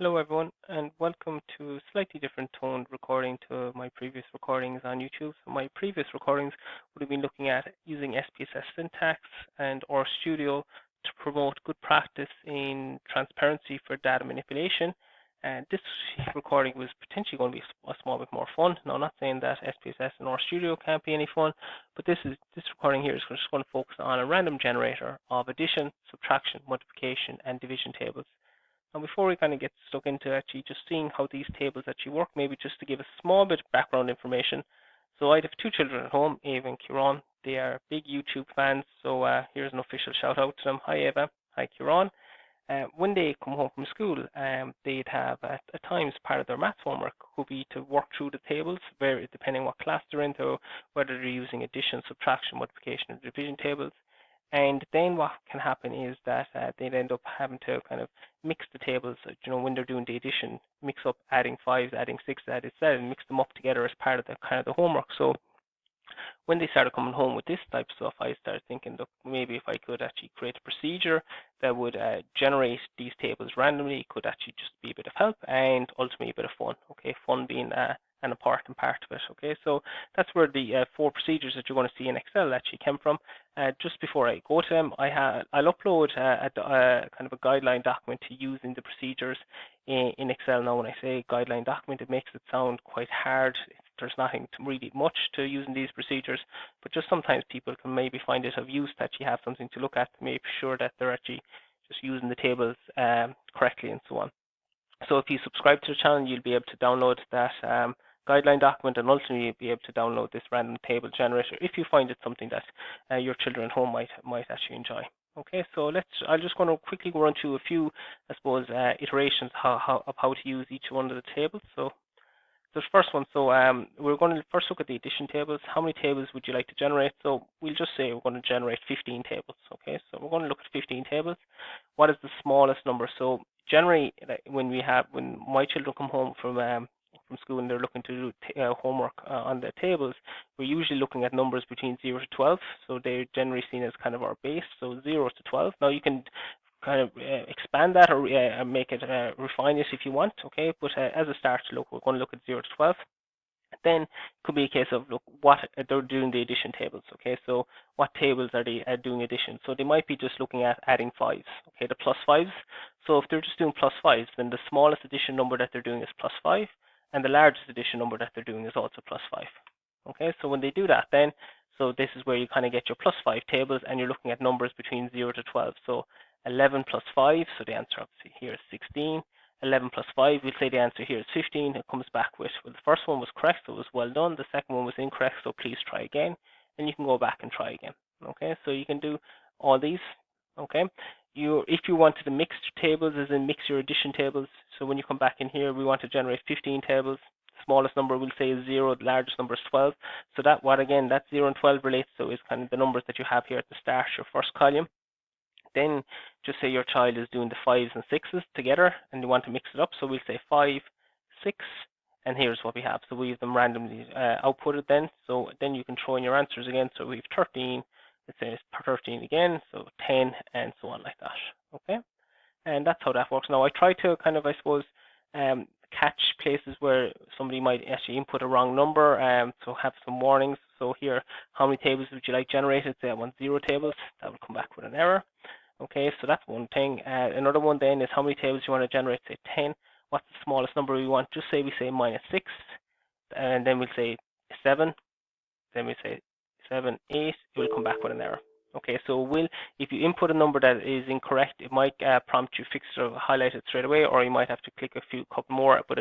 Hello everyone, and welcome to a slightly different toned recording to my previous recordings on YouTube. So my previous recordings would have been looking at using SPSS syntax and or Studio to promote good practice in transparency for data manipulation. And this recording was potentially going to be a small bit more fun. Now, I'm not saying that SPSS and or Studio can't be any fun, but this recording here is just going to focus on a random generator of addition, subtraction, multiplication, and division tables. And before we kind of get stuck into actually just seeing how these tables actually work, maybe just to give a small bit of background information. So I have two children at home, Ava and Kieran. They are big YouTube fans, so here's an official shout out to them. Hi Ava, hi Kieran. When they come home from school, they'd have at times part of their maths homework could be to work through the tables, depending what class they're into, whether they're using addition, subtraction, multiplication, or division tables. And then what can happen is that they'd end up having to kind of mix the tables, when they're doing the addition, mix up adding fives, adding sixes, adding sevens, mix them up together as part of the kind of the homework. So when they started coming home with this type of stuff, I started thinking, look, maybe if I could actually create a procedure that would generate these tables randomly, it could actually just be a bit of help and ultimately a bit of fun. Okay, fun being an important part of it. Okay, so that's where the four procedures that you're going to see in Excel actually came from. Just before I go to them, I'll upload kind of a guideline document to using the procedures in Excel. Now, when I say guideline document, it makes it sound quite hard. There's nothing really much to using these procedures, but just sometimes people can maybe find it of use to actually have something to look at to make sure that they're actually just using the tables correctly and so on. So if you subscribe to the channel, you'll be able to download that guideline document, and ultimately you'll be able to download this random table generator if you find it something that your children at home might actually enjoy. Okay, so I'm just going to quickly go into a few, I suppose, iterations of how to use each one of the tables. So the first one, so we're going to first look at the addition tables. How many tables would you like to generate? So we'll just say we're going to generate 15 tables. Okay, so we're going to look at 15 tables. What is the smallest number? So generally, when my children come home from school and they're looking to do homework on the tables, we're usually looking at numbers between 0 to 12. So they're generally seen as kind of our base, so 0 to 12. Now you can kind of expand that or make it refine it if you want, okay? But as a start, look, we're going to look at 0 to 12. Then it could be a case of, look, what they're doing the addition tables, okay? So what tables are they doing addition? So they might be just looking at adding fives, okay, the plus fives. So if they're just doing plus fives, then the smallest addition number that they're doing is plus 5, and the largest addition number that they're doing is also plus 5. Okay, so when they do that, then, so this is where you kind of get your plus 5 tables, and you're looking at numbers between 0 to 12. So 11 plus 5, so the answer obviously here is 16. 11 plus 5, we'll say the answer here is 15. It comes back with, well, the first one was correct, so it was well done. The second one was incorrect, so please try again. And you can go back and try again. Okay, so you can do all these. Okay, if you wanted to mix tables, as in mix your addition tables, so when you come back in here, we want to generate 15 tables. Smallest number we'll say is 0, the largest number is 12. So that 0 and 12 relates to is kind of the numbers that you have here at the start, your first column. Then just say your child is doing the 5s and 6s together and you want to mix it up. So we'll say 5, 6, and here's what we have. So we have them randomly outputted then. So then you can throw in your answers again. So we have 13, let's say it's 13 again, so 10, and so on like that. Okay? And that's how that works. Now I try to kind of, I suppose, catch places where somebody might actually input a wrong number, so have some warnings. So here, how many tables would you like generated? Say I want 0 tables. That will come back with an error. Okay, so that's one thing. Another one then is how many tables you want to generate, say 10. What's the smallest number we want? Just say we say minus 6, and then we'll say 7, then we say 7, 8, it will come back with an error. Okay, so if you input a number that is incorrect, it might prompt you fix it or highlight it straight away, or you might have to click a couple more, but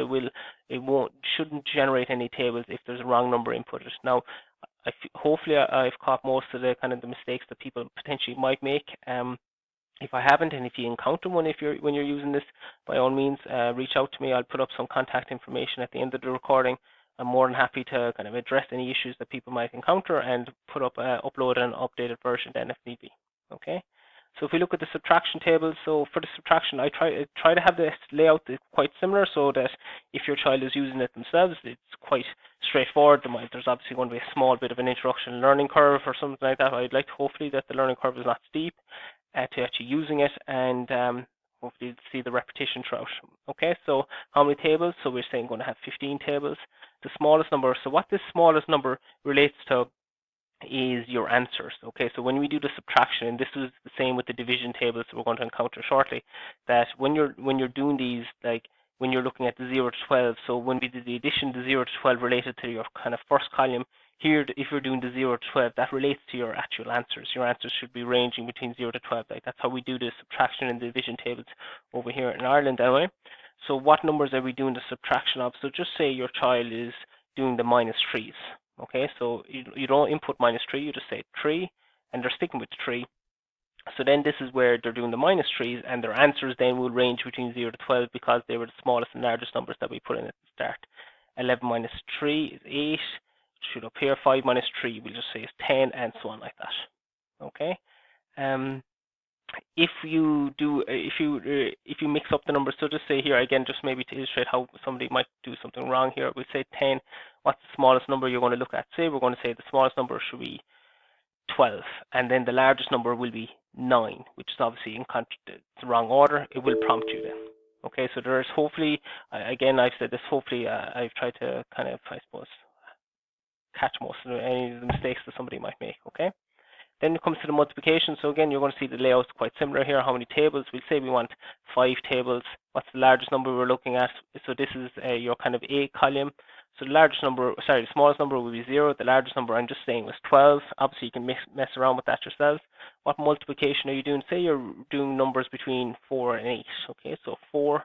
shouldn't generate any tables if there's a wrong number inputted. Now, hopefully I've caught most of the kind of the mistakes that people potentially might make. If I haven't, and if you encounter one when you're using this, by all means, reach out to me. I'll put up some contact information at the end of the recording. I'm more than happy to kind of address any issues that people might encounter and upload an updated version then if need be. Okay. So if we look at the subtraction table, so for the subtraction, I try to have this layout quite similar so that if your child is using it themselves, it's quite straightforward. There's obviously going to be a small bit of an introduction learning curve or something like that. I'd like hopefully that the learning curve is not steep to actually using it. And hopefully you see the repetition throughout. Okay, so how many tables? So we're saying going to have 15 tables. The smallest number, so what this smallest number relates to is your answers. Okay, so when we do the subtraction, and this is the same with the division tables we're going to encounter shortly, that when you're doing these, like when you're looking at the 0 to 12, so when we did the addition, the 0 to 12 related to your kind of first column. Here, if you're doing the 0 to 12, that relates to your actual answers. Your answers should be ranging between 0 to 12. Like that's how we do the subtraction and division tables over here in Ireland, anyway. So what numbers are we doing the subtraction of? So just say your child is doing the minus 3s. Okay, so you don't input minus 3, you just say 3, and they're sticking with 3. So then this is where they're doing the minus 3s, and their answers then will range between 0 to 12 because they were the smallest and largest numbers that we put in at the start. 11 minus 3 is 8. Should up here, 5 minus 3, we'll just say is 10, and so on like that. Okay. If you mix up the numbers, so just say here again, just maybe to illustrate how somebody might do something wrong here, we say 10. What's the smallest number you're going to look at? Say we're going to say the smallest number should be 12, and then the largest number will be 9, which is obviously in the wrong order. It will prompt you then. Okay, so there's hopefully, again, I've said this, hopefully I've tried to kind of, I suppose, catch most of any of the mistakes that somebody might make. Okay. Then it comes to the multiplication. So again, you're going to see the layout's quite similar here. How many tables? We'll say we want 5 tables. What's the largest number we're looking at? So this is your kind of A column. So the largest number, sorry, the smallest number will be 0. The largest number I'm just saying was 12. Obviously, you can mess around with that yourself. What multiplication are you doing? Say you're doing numbers between 4 and 8. Okay, so 4 up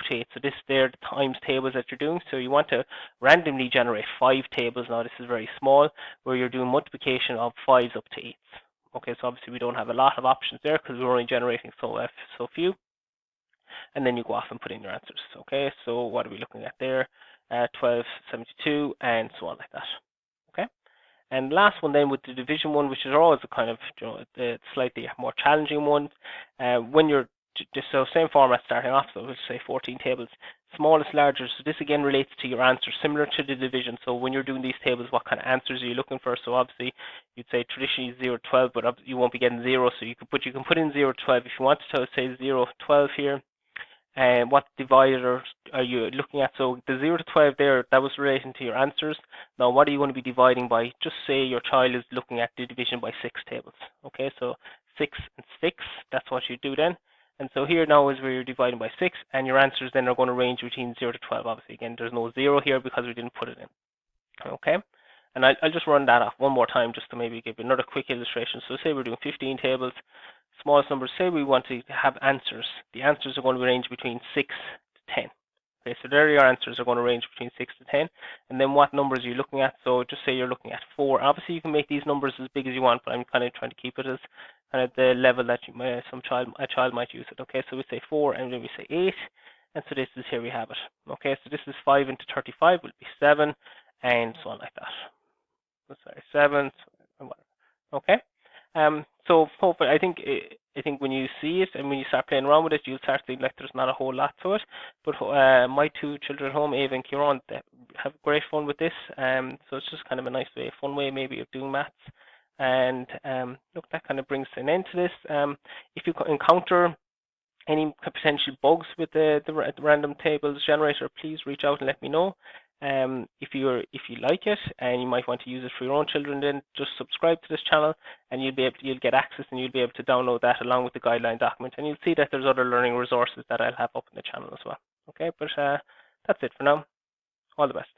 to 8. So this there the times tables that you're doing. So you want to randomly generate 5 tables. Now this is very small, where you're doing multiplication of 5s up to 8s. Okay, so obviously we don't have a lot of options there because we're only generating so few. And then you go off and put in your answers. Okay, so what are we looking at there? 1272 and so on like that. Okay, and last one then with the division one, which is always a kind of the slightly more challenging one. When you're just so same format starting off, so we'll say 14 tables, smallest, largest. So this again relates to your answer, similar to the division. So when you're doing these tables, what kind of answers are you looking for? So obviously you'd say traditionally 0 to 12, but you won't be getting 0. So you can put in 0 to 12 if you want to. Say 0 to 12 here. And what divisor are you looking at? So the 0 to 12 there, that was relating to your answers. Now what are you going to be dividing by? Just say your child is looking at the division by 6 tables. Okay, so 6 and 6, that's what you do then. And so here now is where you're dividing by 6, and your answers then are going to range between 0 to 12. Obviously, again, there's no 0 here because we didn't put it in. Okay, and I'll just run that off one more time just to maybe give you another quick illustration. So say we're doing 15 tables. Smallest number, say we want to have answers. The answers are going to range between 6 to 10. Okay, so there your answers are going to range between 6 to 10. And then what numbers are you looking at? So just say you're looking at 4. Obviously, you can make these numbers as big as you want, but I'm kind of trying to keep it as kind of the level that a child might use it. Okay, so we say 4 and then we say 8. And so this is here we have it. Okay, so this is 5 into 35 will be 7 and so on like that. So sorry, 7. Okay. So hopefully, I think when you see it and when you start playing around with it, you'll start seeing like there's not a whole lot to it. But my 2 children at home, Ava and Kieran, they have great fun with this. So it's just kind of a nice way, fun way maybe of doing maths. And look, that kind of brings an end to this. If you encounter any potential bugs with the random tables generator, please reach out and let me know. If you like it and you might want to use it for your own children, then just subscribe to this channel and you'll get access and you'll be able to download that along with the guideline document, and you'll see that there's other learning resources that I'll have up in the channel as well. Okay, but that's it for now. All the best.